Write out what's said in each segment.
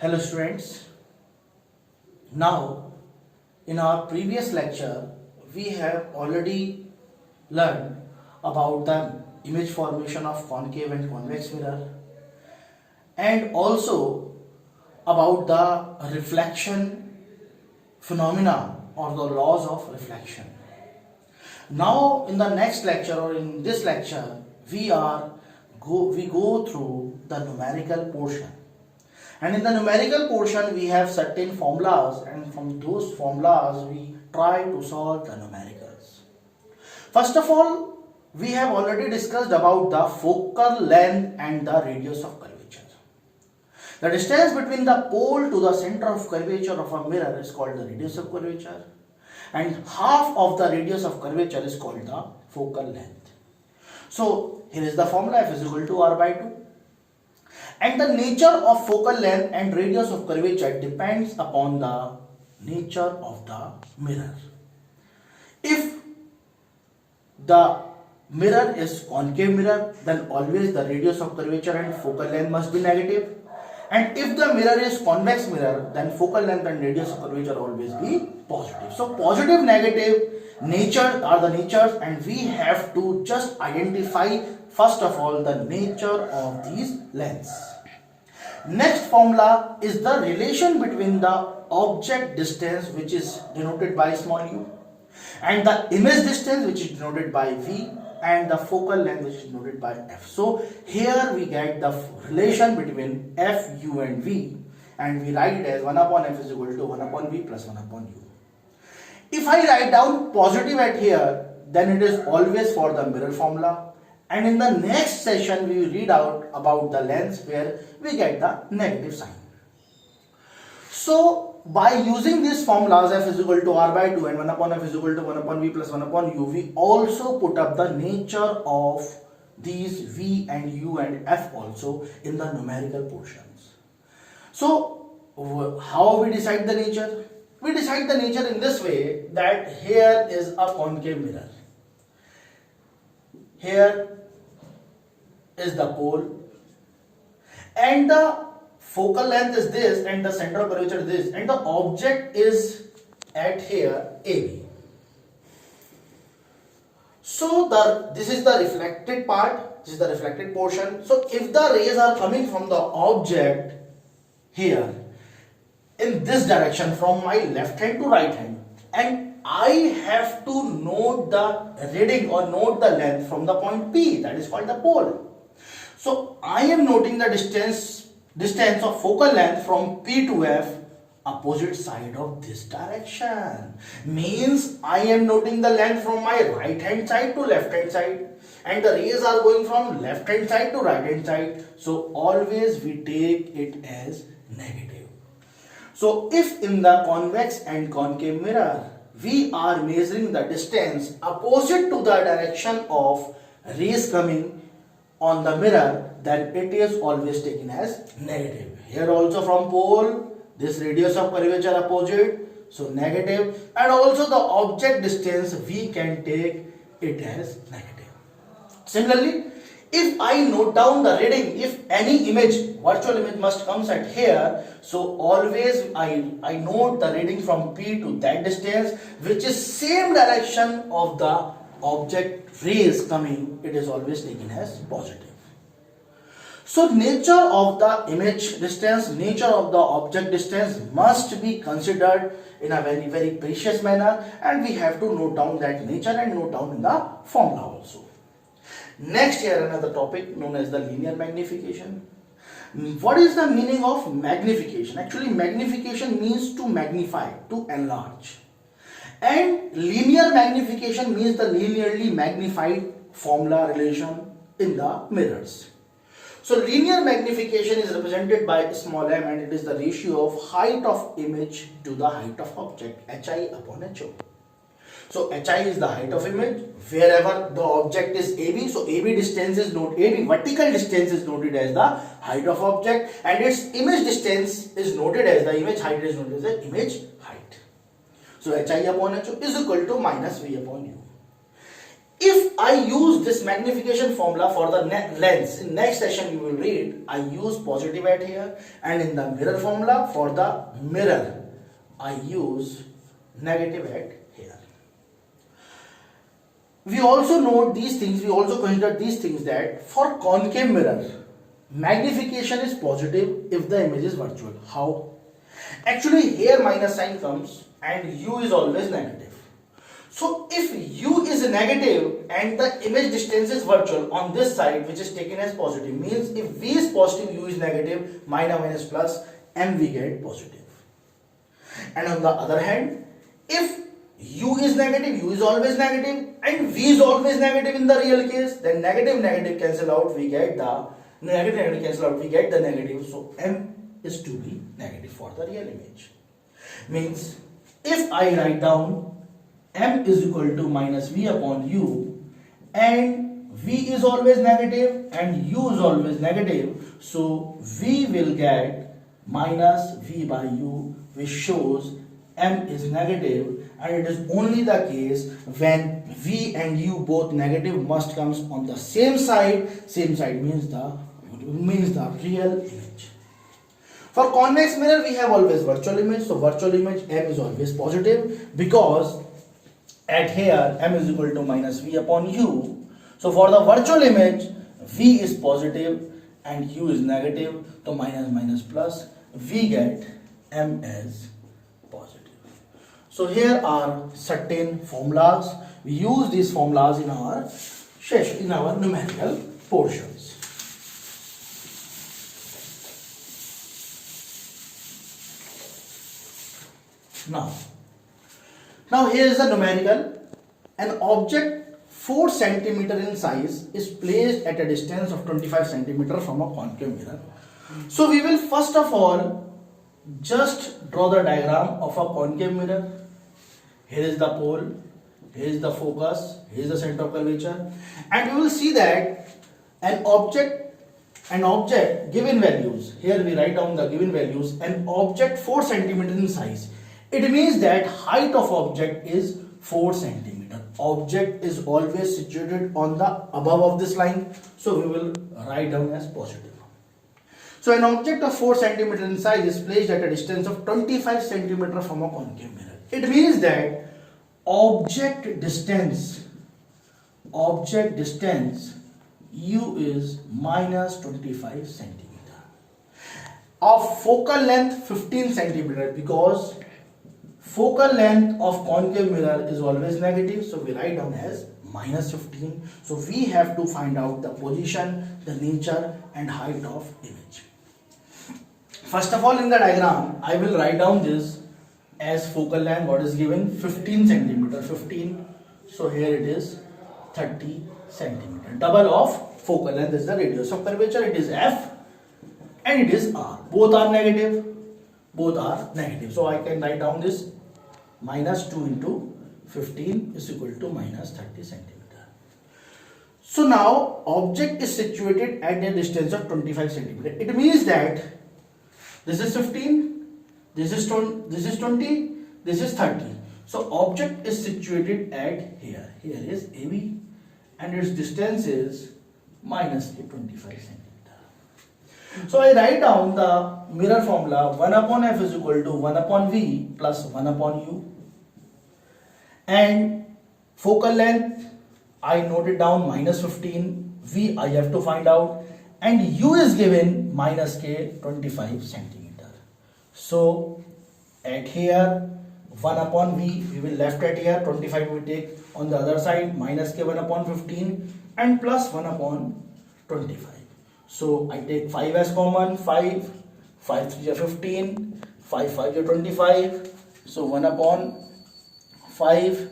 Hello students. Now in our previous lecture we have already learned about the image formation of concave and convex mirror and also about the reflection phenomena or the laws of reflection. Now in the next lecture or in this lecture we go through the numerical portion. And in the numerical portion, we have certain formulas, and from those formulas, we try to solve the numericals. First of all, we have already discussed about the focal length and the radius of curvature. The distance between the pole to the center of curvature of a mirror is called the radius of curvature, and half of the radius of curvature is called the focal length. So, here is the formula: F is equal to R by 2. And the nature of focal length and radius of curvature depends upon the nature of the mirror. If the mirror is concave mirror, then always the radius of curvature and focal length must be negative. And if the mirror is convex mirror, then focal length and radius of curvature always be positive. So positive, negative nature are the natures, and we have to just identify first of all the nature of these lengths. Next formula is the relation between the object distance, which is denoted by small u, and the image distance, which is denoted by v, and the focal length, which is denoted by f. So here we get the relation between f, u and v, and we write it as 1 upon f is equal to 1 upon v plus 1 upon u. If I write down positive at here, then it is always for the mirror formula. And in the next session, we will read out about the lengths where we get the negative sign. So, by using these formulas, f is equal to r by 2 and 1 upon f is equal to 1 upon v plus 1 upon u, we also put up the nature of these v and u and f also in the numerical portions. So, how we decide the nature? We decide the nature in this way, that here is a concave mirror. Here is the pole, and the focal length is this, and the center of curvature is this, and the object is at here AB. So this is the reflected part, this is the reflected portion. So if the rays are coming from the object here in this direction from my left hand to right hand, and I have to note the reading or note the length from the point P, that is called the pole. So I am noting the distance of focal length from P to F opposite side of this direction. Means I am noting the length from my right hand side to left hand side, and the rays are going from left hand side to right hand side. So always we take it as negative. So if in the convex and concave mirror we are measuring the distance opposite to the direction of rays coming on the mirror, then it is always taken as negative. Here also from pole, this radius of curvature opposite, so negative, and also the object distance we can take it as negative. Similarly, if I note down the reading, if any image, virtual image must comes at here, so always I note the reading from P to that distance, which is same direction of the object rays coming, it is always taken as positive. So nature of the image distance, nature of the object distance must be considered in a very, very precious manner, and we have to note down that nature and note down in the formula also. Next here another topic known as the linear magnification. What is the meaning of magnification? Actually, magnification means to magnify, to enlarge. And linear magnification means the linearly magnified formula relation in the mirrors. So linear magnification is represented by small m, and it is the ratio of height of image to the height of object, hi upon ho. So hi is the height of image wherever the object is AB. So AB distance is noted, AB vertical distance is noted as the height of object, and its image distance is noted as the image height is noted as the image height. So hi upon ho is equal to minus v upon u. If I use this magnification formula for the lens, in next session you will read, I use positive at here, and in the mirror formula for the mirror, I use negative at here. We also note these things, we also consider these things that for concave mirror, magnification is positive if the image is virtual. How? Actually here minus sign comes and u is always negative. So if u is negative and the image distance is virtual on this side, which is taken as positive, means if v is positive, u is negative, minus plus, and we get positive. And on the other hand, if u is negative, u is always negative, and v is always negative in the real case, then negative cancel out, we get the negative cancel out, we get the negative. So m is to be negative for the real image. Means if I write down m is equal to minus v upon u, and v is always negative and u is always negative, so v will get minus v by u, which shows m is negative, and it is only the case when v and u both negative must comes on the same side means the real image. For convex mirror we have always virtual image, so virtual image m is always positive, because at here m is equal to minus v upon u. So for the virtual image, v is positive and u is negative, so minus plus, we get m as positive. So here are certain formulas. We use these formulas in our session, in our numerical portions. Now here is the numerical. An object 4 cm in size is placed at a distance of 25 cm from a concave mirror. So we will first of all just draw the diagram of a concave mirror. Here is the pole, here is the focus, here is the center of curvature, and we will see that an object given values, here we write down the given values, an object 4 cm in size. It means that height of object is 4 cm. Object is always situated on the above of this line, so we will write down as positive. So an object of 4 cm in size is placed at a distance of 25 cm from a concave mirror. It means that object distance u is minus 25 cm. Of focal length 15 cm, because focal length of concave mirror is always negative, so we write down as minus 15. So we have to find out the position, the nature and height of image. First of all, in the diagram I will write down this as focal length, what is given 15 cm, 15. So here it is 30 cm. Double of focal length is the radius of curvature, it is f and it is r. Both are negative. So I can write down this minus 2 into 15 is equal to minus 30 cm. So now object is situated at a distance of 25 cm. It means that this is 15, this is 20, this is 30. So object is situated at here. Here is AB and its distance is minus 25 cm. So I write down the mirror formula 1 upon f is equal to 1 upon v plus 1 upon u. And focal length I noted down minus 15, v I have to find out, and u is given minus k 25 cm. So at here 1 upon v we will left at here, 25 we take on the other side, minus k 1 upon 15 and plus 1 upon 25. So I take 5 as common, 5 3 are 15, 5 5 are 25, so 1 upon 5,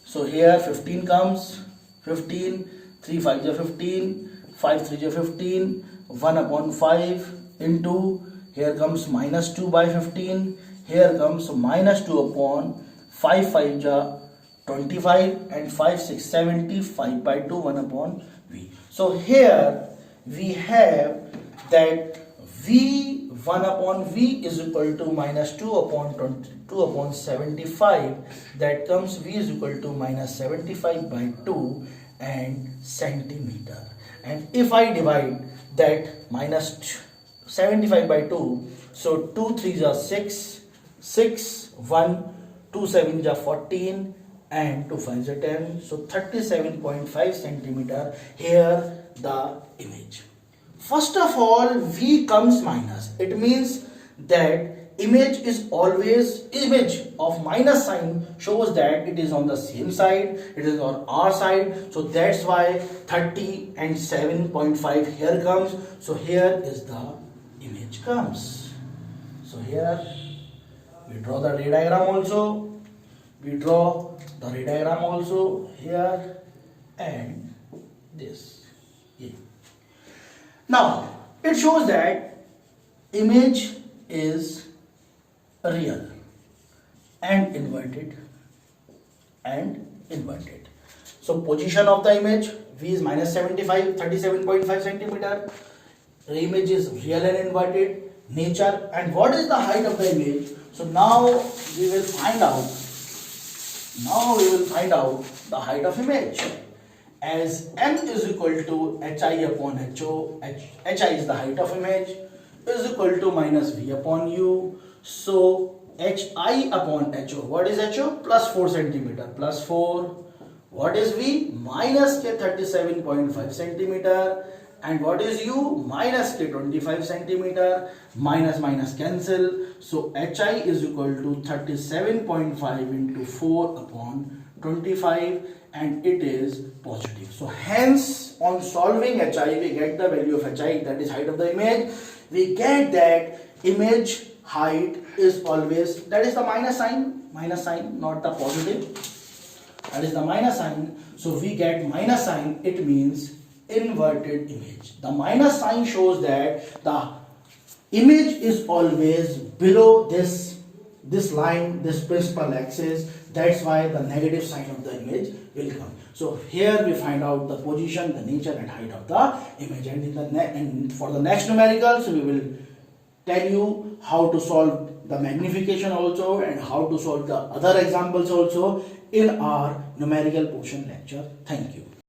so here 15 comes, 15, 3 5 are 15, 5 3 are 15, 1 upon 5 into, here comes minus 2 by 15, here comes minus 2 upon 5 5 are 25 and 5 6 70, 5 by 2, 1 upon v. So here we have that v 1 upon v is equal to minus 2 upon 22 upon 75, that comes v is equal to minus 75 by 2, and centimeter. And if I divide that minus 75 by 2, so 2 3s are 6, 6, 1, 2 7s are 14, and 2 5s are 10. So 37.5 centimeter here the image. First of all, V comes minus. It means that image of minus sign shows that it is on the same side, it is on our side. So that's why 30 and 7.5 here comes. So here is the image comes. So here we draw the ray diagram also. We draw the ray diagram also here and this. Yeah. Now it shows that image is real and inverted So position of the image, V is minus 75, 37.5 centimeter. The image is real and inverted. Nature, and what is the height of the image? So now we will find out. The height of image. As M is equal to HI upon HO, HI is the height of image, is equal to minus V upon U. So HI upon HO, what is HO? Plus 4 centimeter, plus 4. What is V? Minus K 37.5 centimeter. And what is U? Minus K 25 centimeter. Minus minus cancel. So HI is equal to 37.5 into 4 upon 25, and it is positive. So hence on solving HI we get the value of HI, that is height of the image. We get that image height is always, that is the minus sign, not the positive. That is the minus sign. So we get minus sign, it means inverted image. The minus sign shows that the image is always below this line, this principal axis. That's why the negative sign of the image will come. So here we find out the position, the nature and height of the image. And for the next numericals we will tell you how to solve the magnification also and how to solve the other examples also in our numerical portion lecture. Thank you.